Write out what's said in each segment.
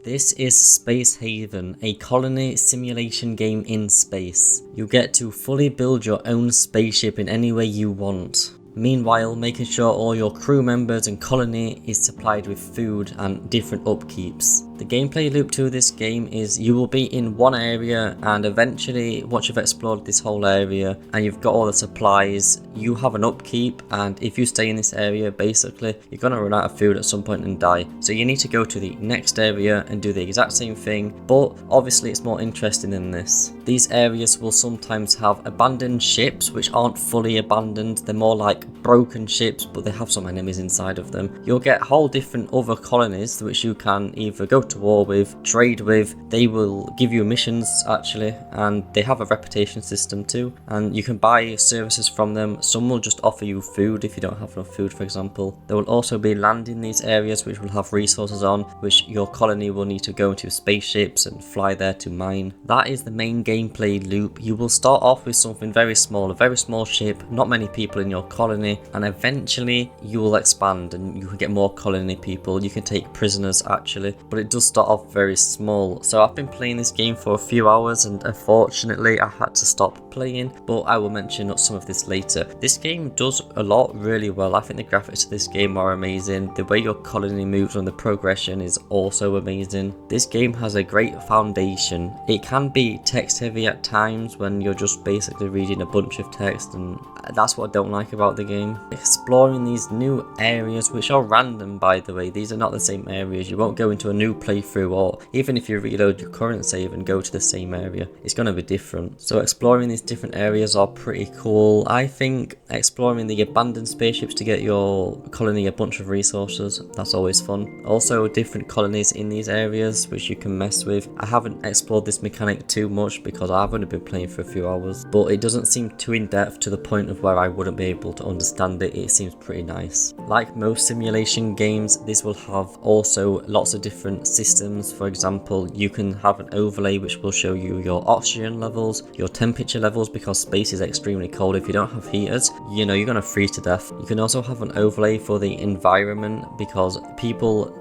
This is Space Haven, a colony simulation game in space. You get to fully build your own spaceship in any way you want. Meanwhile, making sure all your crew members and colony is supplied with food and different upkeeps. The gameplay loop to this game is you will be in one area, and eventually once you've explored this whole area and you've got all the supplies, you have an upkeep, and if you stay in this area basically you're going to run out of food at some point and die. So you need to go to the next area and do the exact same thing, but obviously it's more interesting than this. These areas will sometimes have abandoned ships which aren't fully abandoned, they're more like broken ships but they have some enemies inside of them. You'll get whole different other colonies which you can either go to war with, trade with. They will give you missions actually, and they have a reputation system too, and you can buy services from them. Some will just offer you food if you don't have enough food, for example. There will also be land in these areas which will have resources on, which your colony will need to go into spaceships and fly there to mine. That is the main gameplay loop. You will start off with something very small, a very small ship, not many people in your colony, and eventually you will expand and you can get more colony people. You can take prisoners actually, but it does start off very small. So I've been playing this game for a few hours and unfortunately I had to stop playing, but I will mention some of this later. This game does a lot really well. I think the graphics of this game are amazing. The way your colony moves and the progression is also amazing. This game has a great foundation. It can be text heavy at times when you're just basically reading a bunch of text, and that's what I don't like about the game. Exploring these new areas, which are random by the way, these are not the same areas. You won't go into a new playthrough, or even if you reload your current save and go to the same area, it's going to be different. So exploring these different areas are pretty cool. I think exploring the abandoned spaceships to get your colony a bunch of resources, that's always fun. Also different colonies in these areas which you can mess with. I haven't explored this mechanic too much because I've only been playing for a few hours, but it doesn't seem too in depth to the point of where I wouldn't be able to understand it. It seems pretty nice. Like most simulation games, this will have also lots of different systems. For example, you can have an overlay which will show you your oxygen levels, your temperature levels, because space is extremely cold. If you don't have heaters, you know, you're going to freeze to death. You can also have an overlay for the environment because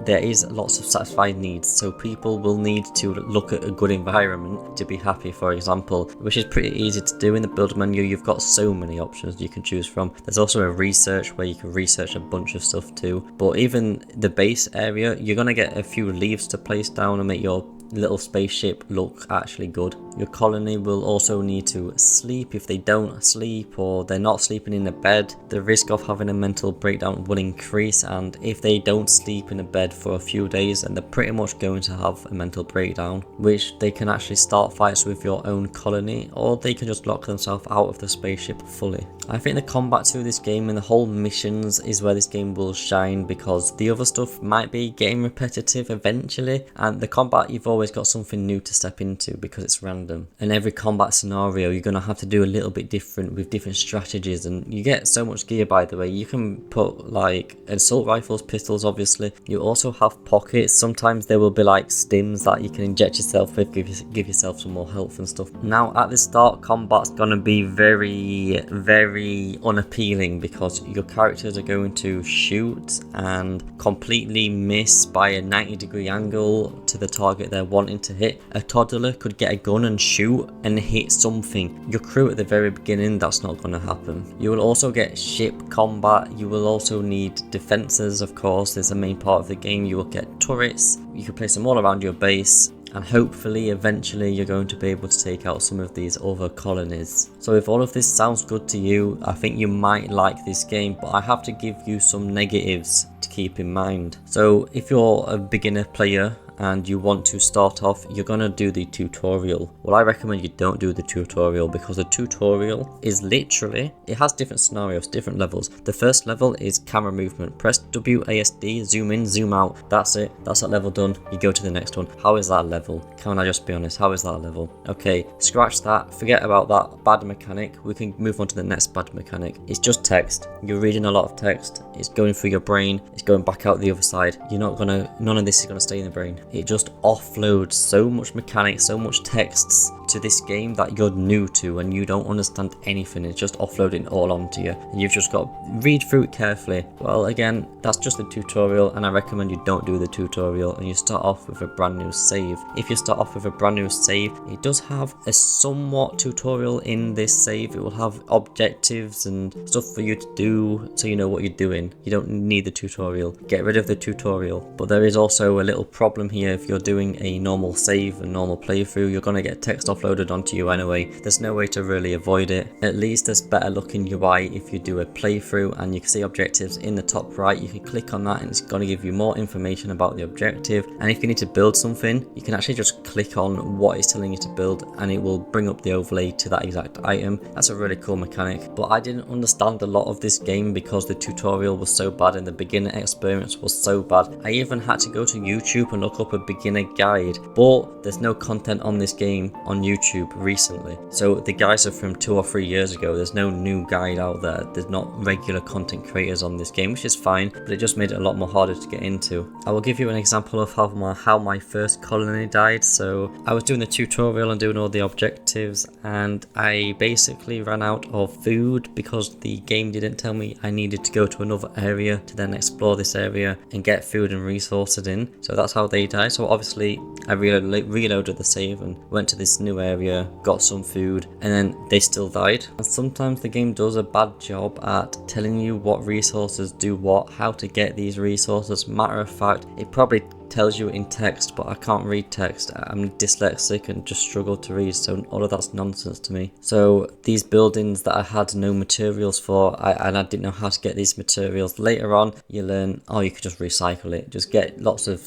there is lots of satisfied needs, so people will need to look at a good environment to be happy, for example, which is pretty easy to do. In the build menu you've got so many options you can choose from. There's also a research where you can research a bunch of stuff too, but even the base area, you're going to get a few leaves to place down and make your little spaceship look actually good. Your colony will also need to sleep. If they don't sleep or they're not sleeping in a bed, the risk of having a mental breakdown will increase, and if they don't sleep in a bed for a few days, then they're pretty much going to have a mental breakdown, which they can actually start fights with your own colony, or they can just lock themselves out of the spaceship fully. I think the combat to this game and the whole missions is where this game will shine, because the other stuff might be getting repetitive eventually, and the combat, you've always got something new to step into because it's random, and every combat scenario you're going to have to do a little bit different with different strategies, and you get so much gear by the way. You can put like assault rifles, pistols obviously. You also have pockets. Sometimes there will be like stims that you can inject yourself with, give yourself some more health and stuff. Now at the start, combat's going to be very unappealing because your characters are going to shoot and completely miss by a 90-degree angle to the target they're wanting to hit. A toddler could get a gun and shoot and hit something. Your crew at the very beginning, that's not going to happen. You will also get ship combat. You will also need defenses, of course. There's a main part of the game. You will get turrets. You can place them all around your base, and hopefully eventually you're going to be able to take out some of these other colonies. So if all of this sounds good to you, I think you might like this game, but I have to give you some negatives to keep in mind. So if you're a beginner player and you want to start off, you're gonna do the tutorial. Well, I recommend you don't do the tutorial because the tutorial is literally, it has different scenarios, different levels. The first level is camera movement. Press WASD, zoom in, zoom out. That's it. That's that level done. You go to the next one. How is that level? Can I just be honest? How is that level? Okay, scratch that. Forget about that bad mechanic. We can move on to the next bad mechanic. It's just text. You're reading a lot of text. It's going through your brain. It's going back out the other side. None of this is gonna stay in the brain. It just offloads so much mechanics, so much texts to this game that you're new to and you don't understand anything. It's just offloading all onto you and you've just got to read through it carefully. Well, again, that's just the tutorial, and I recommend you don't do the tutorial and you start off with a brand new save. If you start off with a brand new save, it does have a somewhat tutorial in this save. It will have objectives and stuff for you to do so you know what you're doing. You don't need the tutorial. Get rid of the tutorial. But there is also a little problem here. If you're doing a normal save, a normal playthrough, you're going to get text offloaded onto you anyway. There's no way to really avoid it. At least there's better looking UI if you do a playthrough, and you can see objectives in the top right. You can click on that and it's going to give you more information about the objective. And if you need to build something, you can actually just click on what it's telling you to build and it will bring up the overlay to that exact item. That's a really cool mechanic. But I didn't understand a lot of this game because the tutorial was so bad and the beginner experience was so bad. I even had to go to YouTube and look up a beginner guide, but there's no content on this game on YouTube recently. So the guides are from 2 or 3 years ago. There's no new guide out there. There's not regular content creators on this game, which is fine, but it just made it a lot more harder to get into. I will give you an example of how my first colony died. So I was doing the tutorial and doing all the objectives, and I basically ran out of food because the game didn't tell me I needed to go to another area to then explore this area and get food and resources in. So that's how they died. So obviously I reloaded the save and went to this new area, got some food, and then they still died. And sometimes the game does a bad job at telling you what resources do what, how to get these resources. Matter of fact, it probably tells you in text, but I can't read text. I'm dyslexic and just struggle to read, so all of that's nonsense to me. So these buildings that I had no materials for, and I didn't know how to get these materials. Later on you learn, oh, you could just recycle it, just get lots of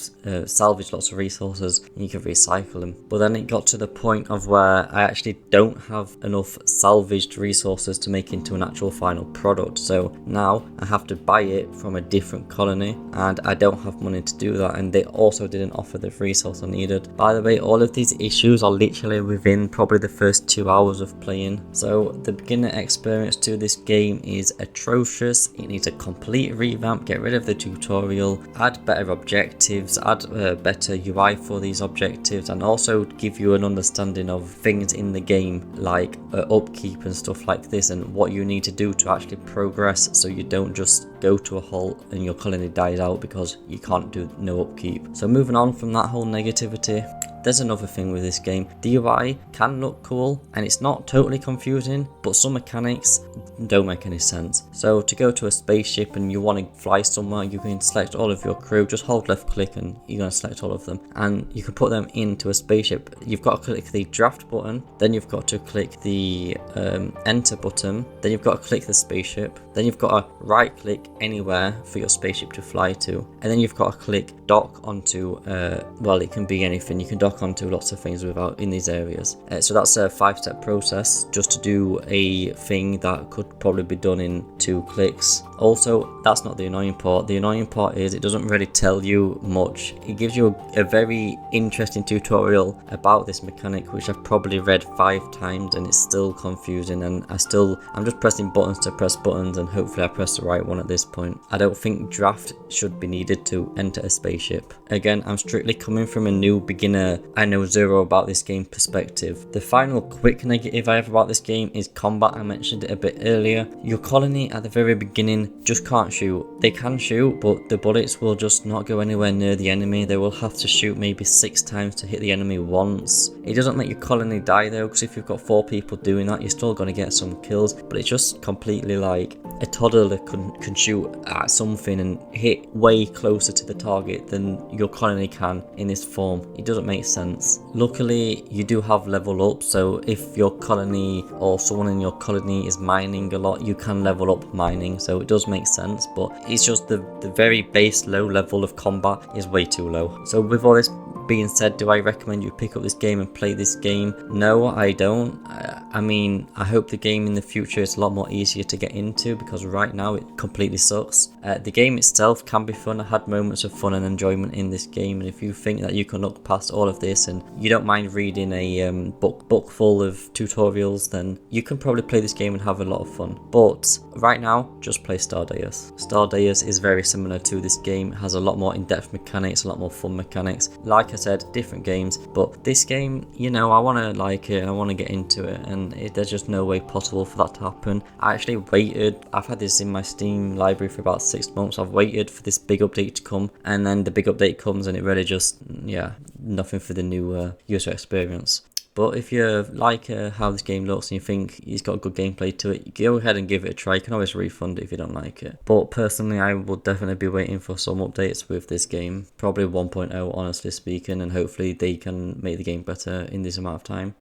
salvage lots of resources and you can recycle them. But then it got to the point of where I actually don't have enough salvaged resources to make into an actual final product. So now I have to buy it from a different colony, and I don't have money to do that, and they also didn't offer the resource I needed. By the way, all of these issues are literally within probably the first 2 hours of playing. So the beginner experience to this game is atrocious. It needs a complete revamp. Get rid of the tutorial, add better objectives, add better UI for these objectives, and also give you an understanding of things in the game like upkeep and stuff like this, and what you need to do to actually progress, so you don't just go to a halt and your colony dies out because you can't do no upkeep. So moving on from that whole negativity, there's another thing with this game. The UI can look cool and it's not totally confusing, but some mechanics don't make any sense. So to go to a spaceship and you want to fly somewhere, you can select all of your crew, just hold left click and you're going to select all of them, and you can put them into a spaceship. You've got to click the draft button, then you've got to click the enter button, then you've got to click the spaceship, then you've got to right click anywhere for your spaceship to fly to, and then you've got to click dock onto well, it can be anything. You can dock onto lots of things without in these areas. So that's a 5-step process just to do a thing that could probably be done in 2 clicks. Also, that's not the annoying part. The annoying part is it doesn't really tell you much. It gives you a very interesting tutorial about this mechanic, which I've probably read 5 times and it's still confusing, and I'm just pressing buttons to press buttons, and hopefully I press the right one at this point. I don't think draft should be needed to enter a spaceship. Again, I'm strictly coming from a new beginner, I know zero about this game perspective. The final quick negative I have about this game is combat. I mentioned it a bit earlier. Your colony at the very beginning just can't shoot. They can shoot, but the bullets will just not go anywhere near the enemy. They will have to shoot maybe 6 times to hit the enemy once. It doesn't let your colony die though, because if you've got 4 people doing that, you're still going to get some kills, but it's just completely like a toddler can shoot at something and hit way closer to the target than your colony can in this form. It doesn't make sense. Luckily, you do have level up, so if your colony or someone in your colony is mining a lot, you can level up mining, so it does make sense, but it's just the very base low level of combat is way too low. So with all this being said, do I recommend you pick up this game and play this game? No, I don't. I mean, I hope the game in the future is a lot more easier to get into, because right now it completely sucks. The game itself can be fun. I had moments of fun and enjoyment in this game, and if you think that you can look past all of this and you don't mind reading a book full of tutorials, then you can probably play this game and have a lot of fun. But right now, just play Stardeus. Stardeus is very similar to this game. It has a lot more in-depth mechanics, a lot more fun mechanics. Like like I said, different games, but this game, you know, I want to like it, I want to get into it, and there's just no way possible for that to happen. I actually waited, I've had this in my Steam library for about 6 months, I've waited for this big update to come, and then the big update comes and it really just, yeah, nothing for the new user experience. But if you like how this game looks and you think it's got good gameplay to it, go ahead and give it a try. You can always refund it if you don't like it. But personally, I will definitely be waiting for some updates with this game. Probably 1.0, honestly speaking, and hopefully they can make the game better in this amount of time.